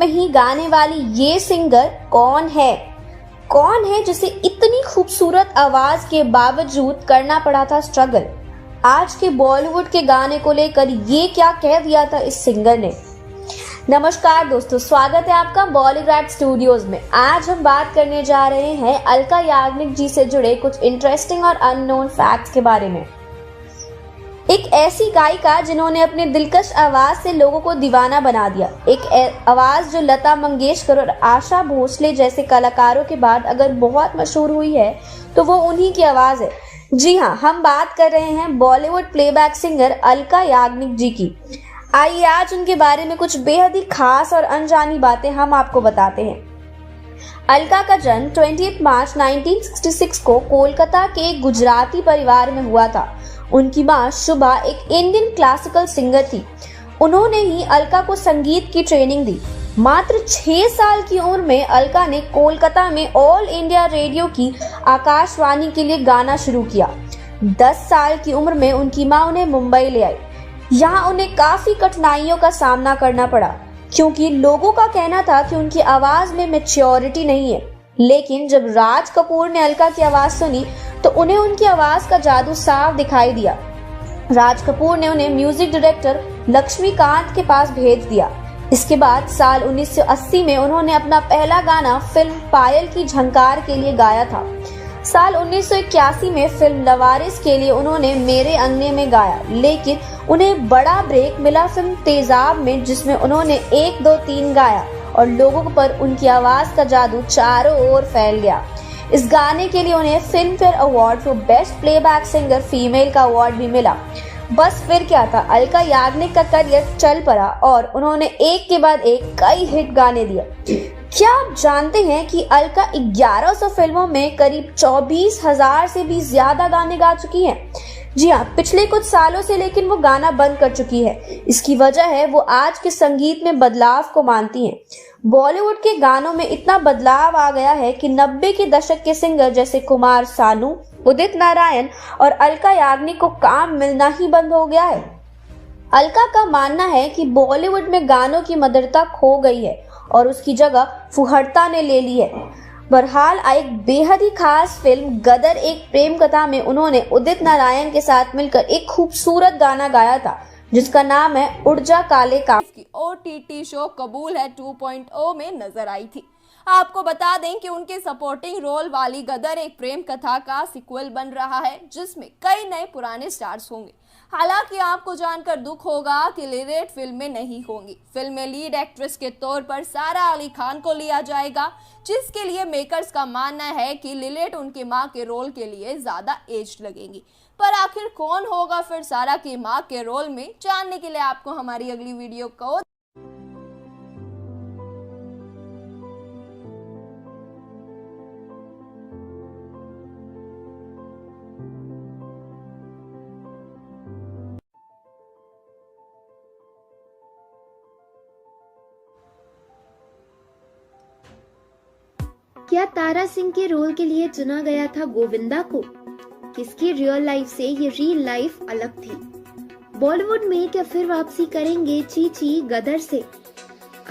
में ही गाने वाली ये सिंगर कौन है? कौन है जिसे इतनी खूबसूरत आवाज के बावजूद करना पड़ा था स्ट्रगल? आज के बॉलीवुड के गाने को लेकर ये क्या कह दिया था इस सिंगर ने? नमस्कार दोस्तों, स्वागत है आपका बॉलीग्राड स्टूडियोज में। आज हम बात करने जा रहे हैं अलका याग्निक जी से जुड़े कुछ इंटरेस्टिंग और अननोन फैक्ट्स के बारे में। एक ऐसी गायिका जिन्होंने अपने दिलकश आवाज से लोगों को दीवाना बना दिया। एक आवाज जो लता मंगेशकर और आशा भोसले जैसे कलाकारों के बाद अगर बहुत मशहूर हुई है तो वो उन्हीं की आवाज है। जी हाँ, हम बात कर रहे हैं बॉलीवुड प्लेबैक सिंगर अलका याग्निक जी की। आइए आज उनके बारे में कुछ बेहद ही खास और अनजानी बातें हम आपको बताते हैं। अलका का जन्म 28 मार्च 1966 को कोलकाता के एक गुजराती परिवार में हुआ था। उनकी मां शुभा एक इंडियन क्लासिकल सिंगर थी। उन्होंने ही अलका को संगीत की ट्रेनिंग दी। मात्र 6 साल की उम्र में अलका ने कोलकाता में ऑल इंडिया रेडियो की आकाशवाणी के लिए गाना शुरू किया। 10 साल की उम्र में उनकी मां उन्हें मुंबई ले आई। यहाँ उन्हें काफी कठिनाइयों का सामना करना पड़ा क्योंकि लोगों का कहना था कि उनकी आवाज में मैच्योरिटी नहीं है। लेकिन जब राज कपूर ने अलका की आवाज सुनी तो उन्हें उनकी आवाज का जादू साफ दिखाई दिया। राज कपूर ने उन्हें म्यूजिक डायरेक्टर लक्ष्मीकांत के पास भेज दिया। इसके बाद साल 1980 में उन्होंने अपना पहला गाना फिल्म पायल की झंकार के लिए गाया था। साल 1981 में फिल्म लवारिस के लिए उन्होंने मेरे अंगने में गाया, लेकिन उन्हें बड़ा ब्रेक मिला फिल्म तेजाब में, जिसमें उन्होंने 1, 2, 3 गाया और लोगों पर उनकी आवाज का जादू चारों ओर फैल गया। इस गाने के लिए उन्हें film fair award for best playback singer female का अवार्ड भी मिला। बस फिर क्या था, अलका याग्निक का करियर चल पड़ा और उन्होंने एक के बाद एक कई हिट गाने दिए। क्या आप जानते हैं कि अलका 1100 फिल्मों में करीब 24,000 से भी ज्यादा गाने गा चुकी हैं? जी हाँ, पिछले कुछ सालों से लेकिन वो गाना बंद कर चुकी है। इसकी वजह है वो आज के संगीत में बदलाव को मानती हैं। बॉलीवुड के गानों में इतना बदलाव आ गया है कि 90 के दशक के सिंगर जैसे कुमार सानू, उदित नारायण और अलका याग्निक को काम मिलना ही बंद हो गया है। अलका का मानना है कि बॉलीवुड में गानों की मधुरता खो गई है और उसकी जगह फुहड़ता ने ले ली है। बहरहाल एक बेहद ही खास फिल्म गदर एक प्रेम कथा में उन्होंने उदित नारायण के साथ मिलकर एक खूबसूरत गाना गाया था जिसका नाम है उड़ जा काले कांव। की OTT शो कबूल है 2.0 में नजर आई थी। आपको बता दें कि उनके सपोर्टिंग रोल वाली गदर एक प्रेम कथा का सिक्वल बन रहा है जिसमें कई नए पुराने स्टार्स होंगे। हालांकि आपको जानकर दुख होगा कि लिलेट फिल्म में नहीं होंगी। फिल्म में लीड एक्ट्रेस के तौर पर सारा अली खान को लिया जाएगा, जिसके लिए मेकर्स का मानना है कि लिलेट उनकी मां के रोल के लिए ज्यादा एज्ड लगेंगी। पर आखिर कौन होगा फिर सारा की मां के रोल में, जानने के लिए आपको हमारी अगली वीडियो को क्या तारा सिंह के रोल के लिए चुना गया था गोविंदा को? किसकी रियल लाइफ से ये रियल लाइफ अलग थी? बॉलीवुड में क्या फिर वापसी करेंगे चीची गदर से?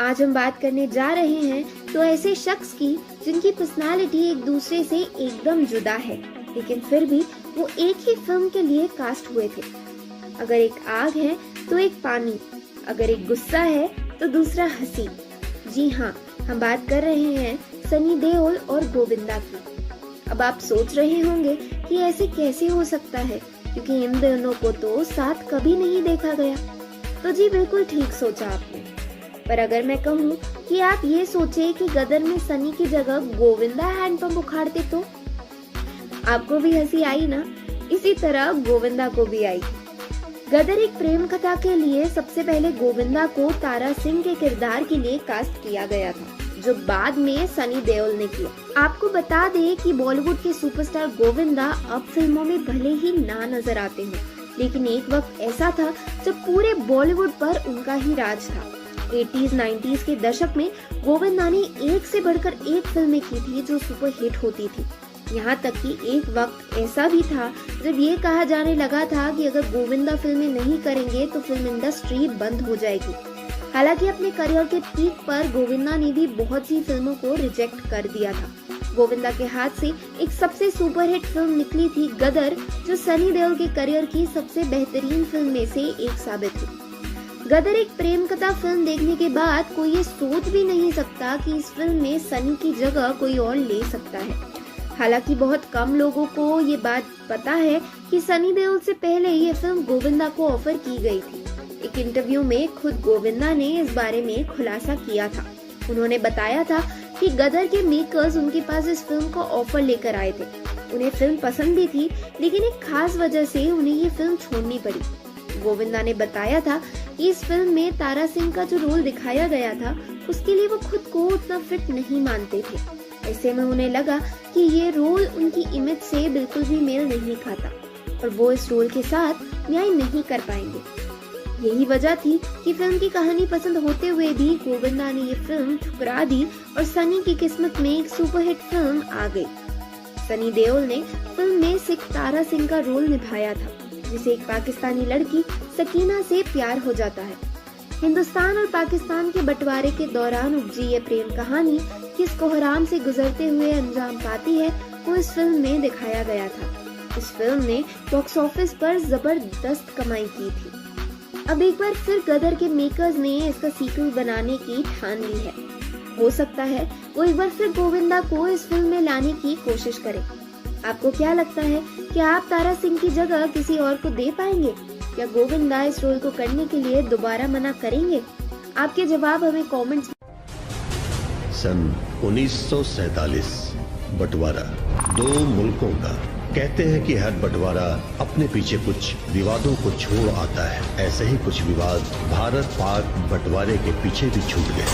आज हम बात करने जा रहे हैं तो ऐसे शख्स की जिनकी पर्सनालिटी एक दूसरे से एकदम जुदा है, लेकिन फिर भी वो एक ही फिल्म के लिए कास्ट हुए थे। अगर एक आग है तो एक पानी, अगर एक गुस्सा है तो दूसरा हंसी। जी हाँ, हम बात कर रहे हैं सनी देओल और गोविंदा की। अब आप सोच रहे होंगे कि ऐसे कैसे हो सकता है, क्योंकि इन दोनों को तो साथ कभी नहीं देखा गया। तो जी बिल्कुल ठीक सोचा आपने। पर अगर मैं कहूँ कि आप ये सोचे कि गदर में सनी की जगह गोविंदा हैंडपंप उखाड़ते तो आपको भी हंसी आई ना? इसी तरह गोविंदा को भी आई। गदर एक प्रेम कथा के लिए सबसे पहले गोविंदा को तारा सिंह के किरदार के लिए कास्ट किया गया था, जो बाद में सनी देओल ने किया। आपको बता दें कि बॉलीवुड के सुपरस्टार गोविंदा अब फिल्मों में भले ही ना नजर आते हैं, लेकिन एक वक्त ऐसा था जब पूरे बॉलीवुड पर उनका ही राज था। 80s 90s के दशक में गोविंदा ने एक से बढ़कर एक फिल्में की थी जो सुपर हिट होती थी। यहाँ तक कि एक वक्त ऐसा भी था जब ये कहा जाने लगा था कि अगर गोविंदा फिल्में नहीं करेंगे तो फिल्म इंडस्ट्री बंद हो जाएगी। हालांकि अपने करियर के पीक पर गोविंदा ने भी बहुत सी फिल्मों को रिजेक्ट कर दिया था। गोविंदा के हाथ से एक सबसे सुपरहिट फिल्म निकली थी गदर, जो सनी देओल के करियर की सबसे बेहतरीन फिल्म में से एक साबित हुई। गदर एक प्रेम कथा फिल्म देखने के बाद कोई ये सोच भी नहीं सकता कि इस फिल्म में सनी की जगह कोई और ले सकता है। हालांकि बहुत कम लोगों को ये बात पता है कि सनी देओल से पहले ये फिल्म गोविंदा को ऑफर की गई थी। एक इंटरव्यू में खुद गोविंदा ने इस बारे में खुलासा किया था। उन्होंने बताया था कि गदर के मेकर्स उनके पास इस फिल्म का ऑफर लेकर आए थे। उन्हें फिल्म पसंद भी थी, लेकिन एक खास वजह से उन्हें ये फिल्म छोड़नी पड़ी। गोविंदा ने बताया था कि इस फिल्म में तारा सिंह का जो रोल दिखाया गया था, उसके लिए वो खुद को उतना फिट नहीं मानते थे। ऐसे में उन्हें लगा कि ये रोल उनकी इमेज से बिल्कुल भी मेल नहीं खाता और वो इस रोल के साथ न्याय नहीं कर पाएंगे। यही वजह थी कि फिल्म की कहानी पसंद होते हुए भी गोविंदा ने ये फिल्म ठुकरा दी और सनी की किस्मत में एक सुपरहिट फिल्म आ गई। सनी देओल ने फिल्म में सिख तारा सिंह का रोल निभाया था, जिसे एक पाकिस्तानी लड़की सकीना से प्यार हो जाता है। हिंदुस्तान और पाकिस्तान के बंटवारे के दौरान उपजी ये प्रेम कहानी किस कोहराम से गुजरते हुए अंजाम पाती है, वो इस फिल्म में दिखाया गया था। इस फिल्म ने बॉक्स ऑफिस पर जबरदस्त कमाई की थी। अब एक बार फिर गदर के मेकर्स ने इसका सीक्वल बनाने की ठान ली है। हो सकता है वो एक बार फिर गोविंदा को इस फिल्म में लाने की कोशिश करें। आपको क्या लगता है, क्या आप तारा सिंह की जगह किसी और को दे पाएंगे? क्या गोविंदा इस रोल को करने के लिए दोबारा मना करेंगे? आपके जवाब हमें कमेंट्स। सन 1947 बंटवारा दो मुल्कों का। कहते हैं कि हर बंटवारा अपने पीछे कुछ विवादों को छोड़ आता है। ऐसे ही कुछ विवाद भारत पाक बंटवारे के पीछे भी छूट गए।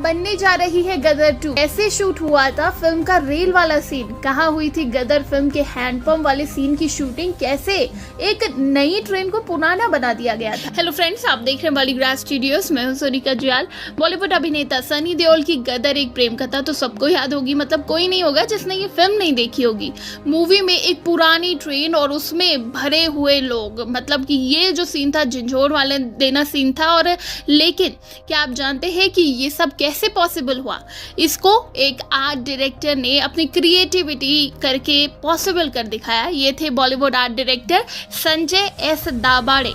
बनने जा रही है गदर 2। ऐसे शूट हुआ था फिल्म का रेल वाला सीन। कहाँ हुई थी गदर फिल्म के हैंडपंप वाले सीन की शूटिंग? कैसे एक नई ट्रेन को पुराना बना दिया गया था। हेलो फ्रेंड्स, आप देख रहे हैं बॉलीग्राज स्टूडियोज। मैं हूं सोनिका जुयाल। बॉलीवुड अभिनेता सनी देओल की गदर एक प्रेम कथा तो सबको याद होगी, मतलब कोई नहीं होगा जिसने ये फिल्म नहीं देखी होगी। मूवी में एक पुरानी ट्रेन और उसमें भरे हुए लोग, मतलब कि ये जो सीन था झंझोर वाले देना सीन था। और लेकिन क्या आप जानते हैं कि ये सब कैसे पॉसिबल हुआ? इसको एक आर्ट डायरेक्टर ने अपनी क्रिएटिविटी करके पॉसिबल कर दिखाया। ये थे Bollywood art director Sanjay S Dabhade.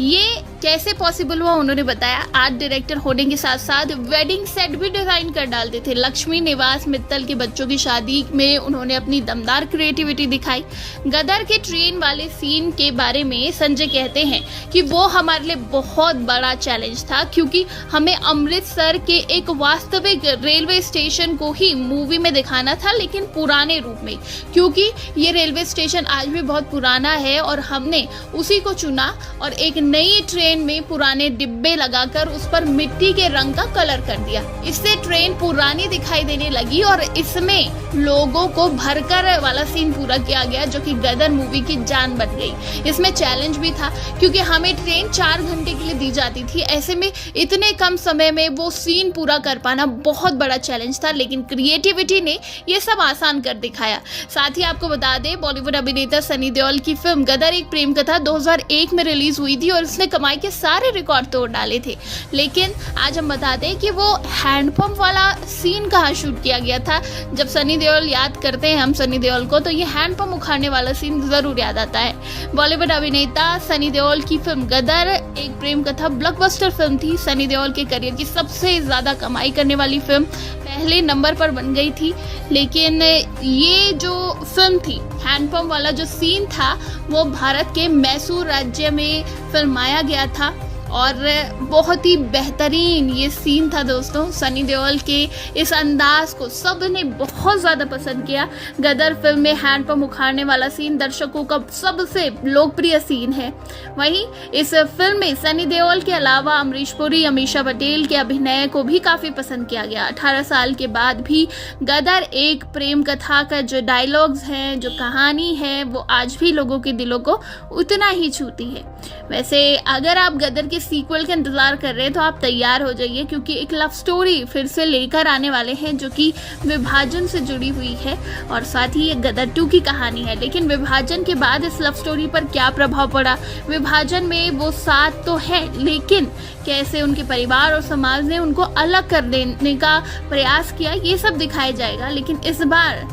ये कैसे पॉसिबल हुआ उन्होंने बताया। आर्ट डायरेक्टर होने के साथ साथ वेडिंग सेट भी डिजाइन कर डालते थे। लक्ष्मी निवास मित्तल के बच्चों की शादी में उन्होंने अपनी दमदार क्रिएटिविटी दिखाई। गदर के ट्रेन वाले सीन के बारे में संजय कहते हैं कि वो हमारे लिए बहुत बड़ा चैलेंज था, क्योंकि हमें अमृतसर के एक वास्तविक रेलवे स्टेशन को ही मूवी में दिखाना था, लेकिन पुराने रूप में, क्योंकि ये रेलवे स्टेशन आज भी बहुत पुराना है और हमने उसी को चुना और एक नई ट्रेन में पुराने डिब्बे लगाकर उस पर मिट्टी के रंग का कलर कर दिया। इससे ट्रेन पुरानी दिखाई देने लगी और इसमें लोगों को भरकर वाला सीन पूरा किया गया, जो कि गदर मूवी की जान बन गई। इसमें चैलेंज भी था, क्योंकि हमें ट्रेन 4 घंटे के लिए दी जाती थी। ऐसे में इतने कम समय में वो सीन पूरा कर पाना बहुत बड़ा चैलेंज था, लेकिन क्रिएटिविटी ने ये सब आसान कर दिखाया। साथ ही आपको बता दें, बॉलीवुड अभिनेता सनी देओल की फिल्म गदर एक प्रेम कथा 2001 में रिलीज हुई थी और उसने कमाई के सारे रिकॉर्ड तोड़ डाले थे। लेकिन आज हम बताते हैं कि वो हैंडपंप वाला सीन कहाँ शूट किया गया था। जब सनी देओल याद करते हैं हम सनी देओल को, तो ये हैंडपंप उखाड़ने वाला सीन जरूर याद आता है। बॉलीवुड अभिनेता सनी देओल की फिल्म गदर एक प्रेम कथा ब्लॉकबस्टर फिल्म थी। सनी देओल के करियर की सबसे ज्यादा कमाई करने वाली फिल्म, पहले नंबर पर बन गई थी। लेकिन ये जो फिल्म थी, हैंडपंप वाला जो सीन था, वो भारत के मैसूर राज्य में फिल्माया गया था और बहुत ही बेहतरीन ये सीन था दोस्तों। सनी देओल के इस अंदाज को सबने बहुत ज़्यादा पसंद किया। गदर फिल्म में हैंडपंप उखाड़ने वाला सीन दर्शकों का सबसे लोकप्रिय सीन है। वहीं इस फिल्म में सनी देओल के अलावा अमरीश पुरी, अमीषा पटेल के अभिनय को भी काफ़ी पसंद किया गया। 18 साल के बाद भी गदर एक प्रेम कथा का जो डायलॉग्स हैं, जो कहानी है, वो आज भी लोगों के दिलों को उतना ही छूती है। वैसे अगर आप गदर के के सीक्वल का इंतजार कर रहे हैं तो आप तैयार हो जाइए, क्योंकि एक लव स्टोरी फिर से लेकर आने वाले हैं जो कि विभाजन से जुड़ी हुई है और साथ ही ये गदर 2 की कहानी है। लेकिन विभाजन के बाद इस लव स्टोरी पर क्या प्रभाव पड़ा, विभाजन में वो साथ तो है लेकिन कैसे उनके परिवार और समाज ने उनको अलग कर देने का प्रयास किया, ये सब दिखाया जाएगा। लेकिन इस बार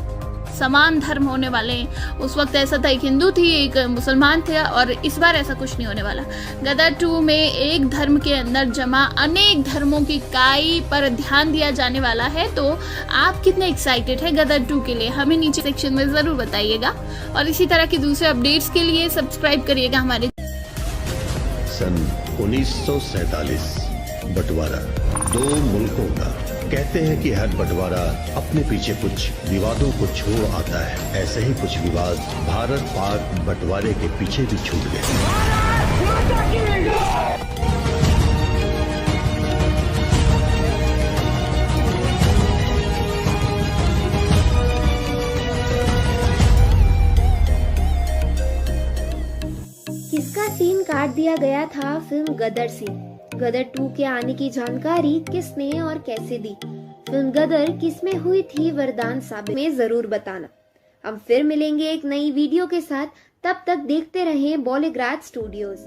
समान धर्म होने वाले हैं। उस वक्त ऐसा था, एक हिंदू थी एक मुसलमान थे, और इस बार ऐसा कुछ नहीं होने वाला। गदर 2 में एक धर्म के अंदर जमा अनेक धर्मों की काई पर ध्यान दिया जाने वाला है। तो आप कितने एक्साइटेड है गदर 2 के लिए, हमें नीचे सेक्शन में जरूर बताइएगा। और इसी तरह की दूसरे अपडेट्स के लिए सब्सक्राइब करिएगा हमारे। सन 1947 बंटवारा 2 मुल्कों का। कहते हैं कि हर बंटवारा अपने पीछे कुछ विवादों को छोड़ आता है। ऐसे ही कुछ विवाद भारत पाक बंटवारे के पीछे भी छूट गए। किसका सीन काट दिया गया था फिल्म गदर से? गदर 2 के आने की जानकारी किसने और कैसे दी? फिल्म गदर किसमें हुई थी वरदान साबित, में जरूर बताना। हम फिर मिलेंगे एक नई वीडियो के साथ, तब तक देखते रहें बॉलीग्राड स्टूडियोज।